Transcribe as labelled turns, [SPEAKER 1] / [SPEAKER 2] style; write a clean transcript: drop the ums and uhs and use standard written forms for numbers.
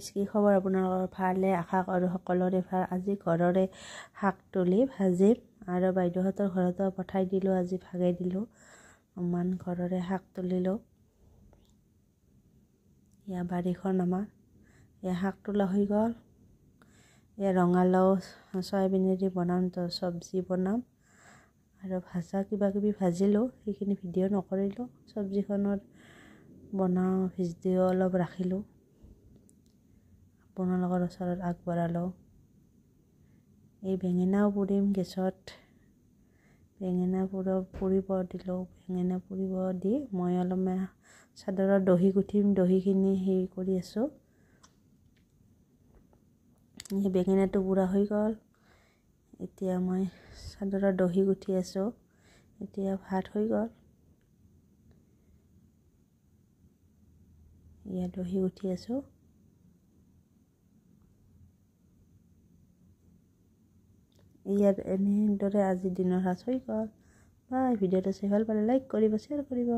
[SPEAKER 1] কি খবৰ আপোনালোকৰ ভালে আশা কৰোঁ সকলোৰে ভাল। আজি ঘৰৰে শাক তুলি ভাজিম আৰু বাইদেউহঁতৰ ঘৰতো পঠাই দিলোঁ, আজি ভাগে দিলোঁ। ইমান ঘৰৰে শাক তুলিলোঁ। এয়া বাৰীখন আমাৰ, এয়া শাক তোলা হৈ গ'ল। এয়া ৰঙালাও চয়াবিনেদি বনাম, তো চব্জি বনাম আৰু ভাজা কিবাকিবি ভাজিলোঁ, সেইখিনি ভিডিঅ' নকৰিলোঁ। চব্জিখনত বনাওঁ ভিডিঅ' অলপ ৰাখিলোঁ, আপোনালোকৰ ওচৰত আগবঢ়ালোঁ। এই বেঙেনাও পুৰিম গেছত, বেঙেনা পুৰিব দিলোঁ। বেঙেনা পুৰিব দি মই অলপমান চাদৰত দহি গুঠিম, দহিখিনি হেৰি কৰি আছোঁ। এই বেঙেনাটো পুৰা হৈ গ'ল। এতিয়া মই চাদৰত দহি গুঠি আছোঁ। এতিয়া ভাত হৈ গ'ল। ইয়াত দহি গুঠি আছোঁ। ইয়াত এনেদৰে আজি দিনৰ সাজ হৈ গ'ল। বাই, ভিডিঅ'টো চাই ভাল পালে লাইক কৰিব, শ্বেয়াৰ কৰিব।